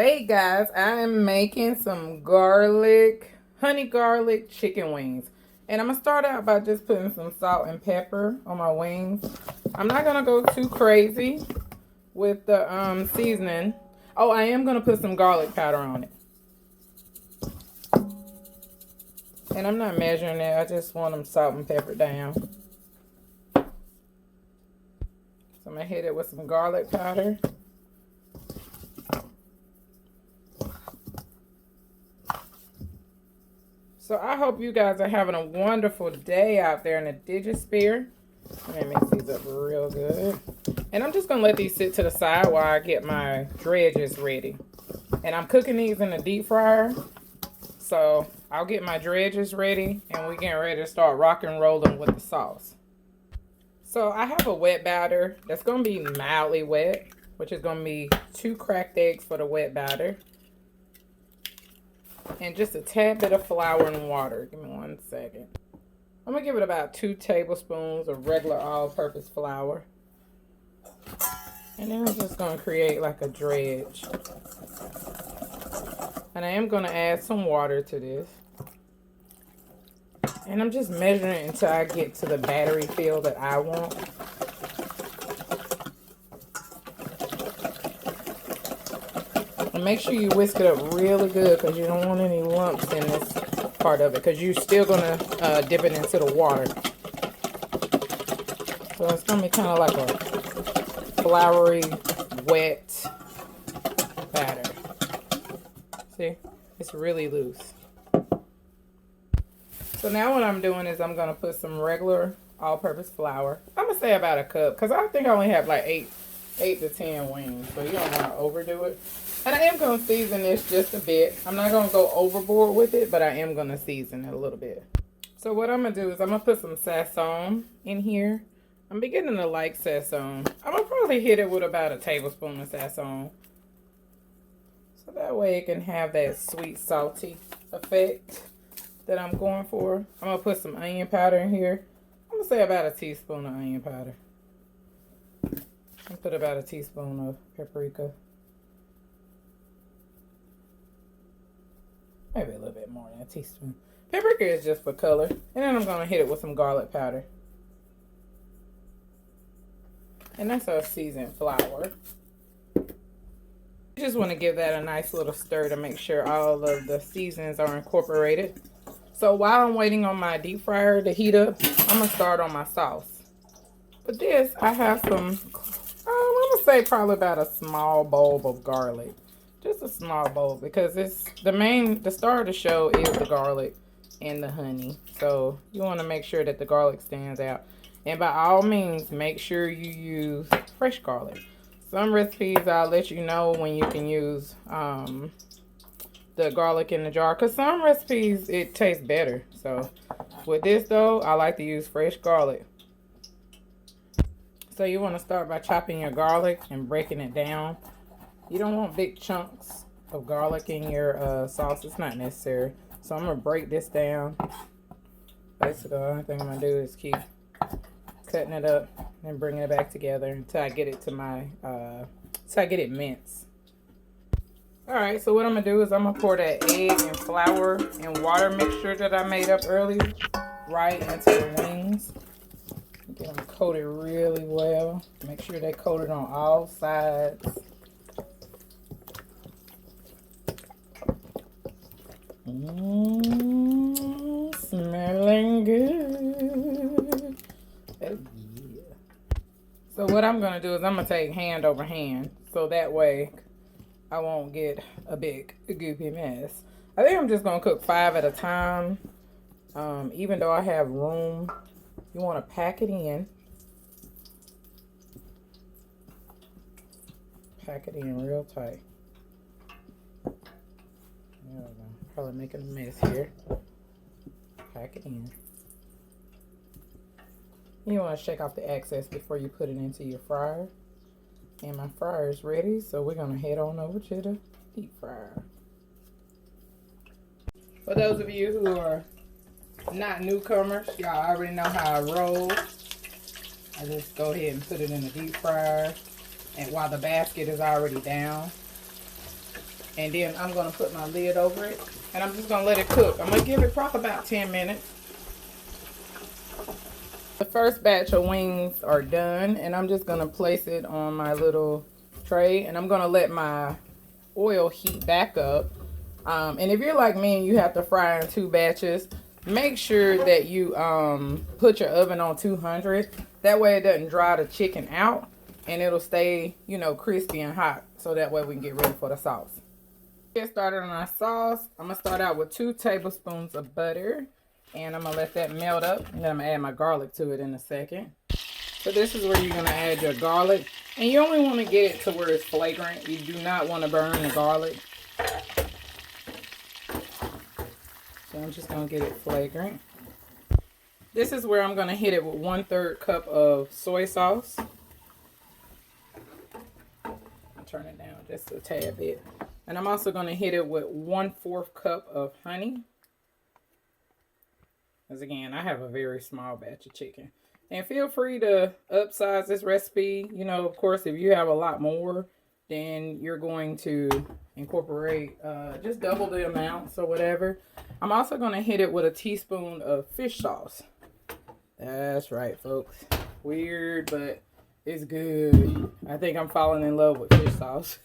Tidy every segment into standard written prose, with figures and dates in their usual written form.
Alright guys, I am making some honey garlic chicken wings. And I'm going to start out by just putting some salt and pepper on my wings. I'm not going to go too crazy with the seasoning. Oh, I am going to put some garlic powder on it. And I'm not measuring it, I just want them salt and pepper down. So I'm going to hit it with some garlic powder. So I hope you guys are having a wonderful day out there in the Digisphere. Let me mix these up real good. And I'm just going to let these sit to the side while I get my dredges ready. And I'm cooking these in the deep fryer. So I'll get my dredges ready and we're getting ready to start rock and rolling with the sauce. So I have a wet batter that's going to be mildly wet, which is going to be 2 cracked eggs for the wet batter. And just a tad bit of flour and water. Give me 1 second. I'm going to give it about 2 tablespoons of regular all-purpose flour. And then I'm just going to create like a dredge. And I am going to add some water to this. And I'm just measuring it until I get to the battery feel that I want. And make sure you whisk it up really good because you don't want any lumps in this part of it because you're still going to dip it into the water. So it's going to be kind of like a floury, wet batter. See? It's really loose. So now what I'm doing is I'm going to put some regular all-purpose flour. I'm going to say about a cup because I think I only have like 8 to 10 wings. So you don't want to overdo it. And I am going to season this just a bit. I'm not going to go overboard with it, but I am going to season it a little bit. So what I'm going to do is I'm going to put some sazon in here. I'm beginning to like sazon. I'm going to probably hit it with about a tablespoon of sazon. So that way it can have that sweet, salty effect that I'm going for. I'm going to put some onion powder in here. I'm going to say about a teaspoon of onion powder. I'll put about a teaspoon of paprika. Maybe a little bit more than a teaspoon. Paprika is just for color. And then I'm going to hit it with some garlic powder. And that's our seasoned flour. You just want to give that a nice little stir to make sure all of the seasonings are incorporated. So while I'm waiting on my deep fryer to heat up, I'm going to start on my sauce. With this, I have some, I'm going to say probably about a small bowl of garlic. Just a small bowl because it's the star of the show is the garlic and the honey. So you want to make sure that the garlic stands out. And by all means, make sure you use fresh garlic. Some recipes I'll let you know when you can use the garlic in the jar. Because some recipes, it tastes better. So with this though, I like to use fresh garlic. So you want to start by chopping your garlic and breaking it down. You don't want big chunks of garlic in your sauce. It's not necessary. So I'm going to break this down. Basically, the only thing I'm going to do is keep cutting it up and bringing it back together until I get it to my, until I get it minced. Alright, so what I'm going to do is I'm going to pour that egg and flour and water mixture that I made up earlier right into the wings. Get them coated really well. Make sure they're coated on all sides. Smelling good. Oh, yeah. So what I'm going to do is I'm going to take hand over hand. So that way I won't get a big goopy mess. I think I'm just going to cook 5 at a time. Even though I have room, you want to pack it in. Pack it in real tight. There we go. Probably making a mess here. Pack it in. You want to shake off the excess before you put it into your fryer. And my fryer is ready, so we're going to head on over to the deep fryer. For those of you who are not newcomers, y'all already know how I roll. I just go ahead and put it in the deep fryer, and while the basket is already down. And then I'm going to put my lid over it. And I'm just going to let it cook. I'm going to give it probably about 10 minutes. The first batch of wings are done. And I'm just going to place it on my little tray. And I'm going to let my oil heat back up. And if you're like me and you have to fry in 2 batches, make sure that you put your oven on 200. That way it doesn't dry the chicken out. And it'll stay, you know, crispy and hot. So that way we can get ready for the sauce. Get started on our sauce. I'm going to start out with 2 tablespoons of butter. And I'm going to let that melt up. And then I'm going to add my garlic to it in a second. So this is where you're going to add your garlic. And you only want to get it to where it's flagrant. You do not want to burn the garlic. So I'm just going to get it flagrant. This is where I'm going to hit it with 1/3 cup of soy sauce. Turn it down just a tad bit. And I'm also going to hit it with 1/4 cup of honey. Because again, I have a very small batch of chicken. And feel free to upsize this recipe. You know, of course, if you have a lot more, then you're going to incorporate just double the amounts or whatever. I'm also going to hit it with a teaspoon of fish sauce. That's right, folks. Weird, but it's good. I think I'm falling in love with fish sauce.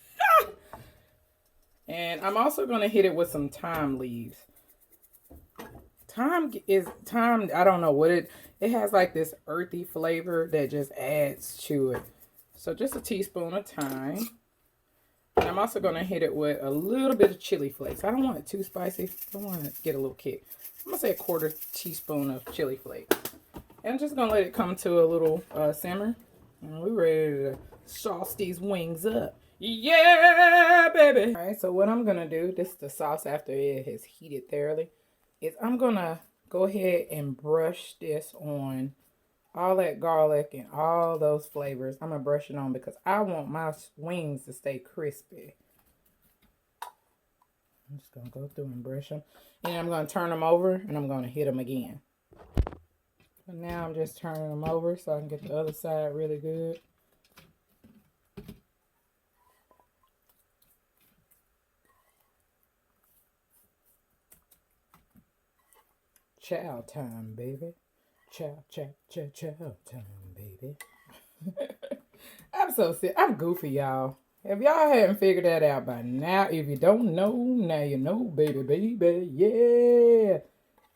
And I'm also going to hit it with some thyme leaves. Thyme, I don't know what it has like this earthy flavor that just adds to it. So just a teaspoon of thyme. And I'm also going to hit it with a little bit of chili flakes. I don't want it too spicy. I want to get a little kick. I'm going to say 1/4 teaspoon of chili flakes. And I'm just going to let it come to a little simmer. And we're ready to sauce these wings up. Yeah, baby. All right, so what I'm going to do, this is the sauce after it has heated thoroughly, is I'm going to go ahead and brush this on all that garlic and all those flavors. I'm going to brush it on because I want my wings to stay crispy. I'm just going to go through and brush them. And I'm going to turn them over and I'm going to hit them again. So now I'm just turning them over so I can get the other side really good. Chow time, baby. Chow time, baby. I'm so sick. I'm goofy, y'all. If y'all haven't figured that out by now, if you don't know, now you know, baby, baby. Yeah.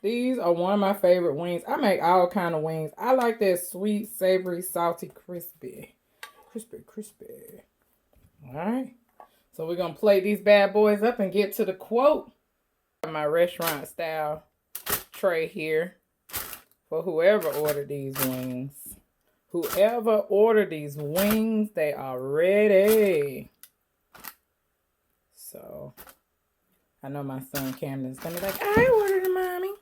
These are one of my favorite wings. I make all kind of wings. I like that sweet, savory, salty, crispy. Crispy. All right. So we're going to plate these bad boys up and get to the quote. My restaurant style tray here for whoever ordered these wings. Whoever ordered these wings, they are ready. So, I know my son Camden's going to be like, I ordered them, Mommy.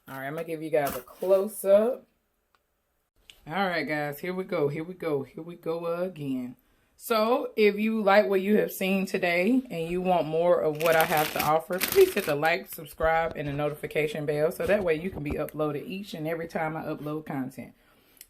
All right, I'm going to give you guys a close-up. All right, guys, here we go. Here we go again. So, if you like what you have seen today and you want more of what I have to offer, please hit the like, subscribe, and the notification bell so that way you can be uploaded each and every time I upload content.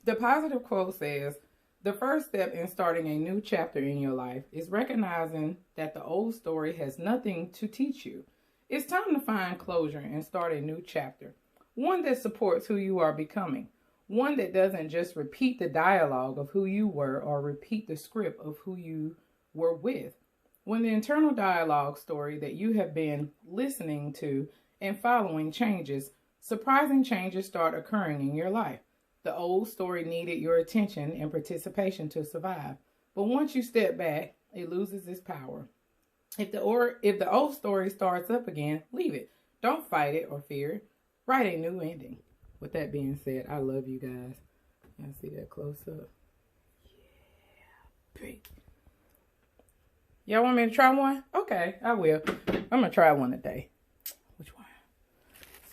The positive quote says, the first step in starting a new chapter in your life is recognizing that the old story has nothing to teach you. It's time to find closure and start a new chapter, one that supports who you are becoming. One that doesn't just repeat the dialogue of who you were or repeat the script of who you were with. When the internal dialogue story that you have been listening to and following changes, surprising changes start occurring in your life. The old story needed your attention and participation to survive. But once you step back, it loses its power. If the old story starts up again, leave it. Don't fight it or fear it. Write a new ending. With that being said, I love you guys. Y'all see that close up? Yeah, baby. Y'all want me to try one? Okay, I will. I'm going to try one today. Which one?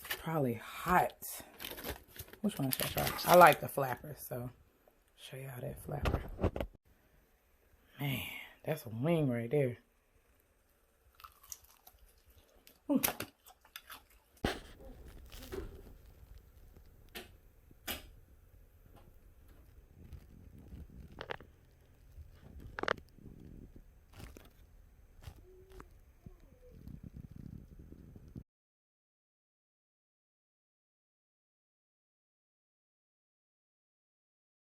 It's probably hot. Which one should I try? I like the flapper, so show y'all that flapper. Man, that's a wing right there.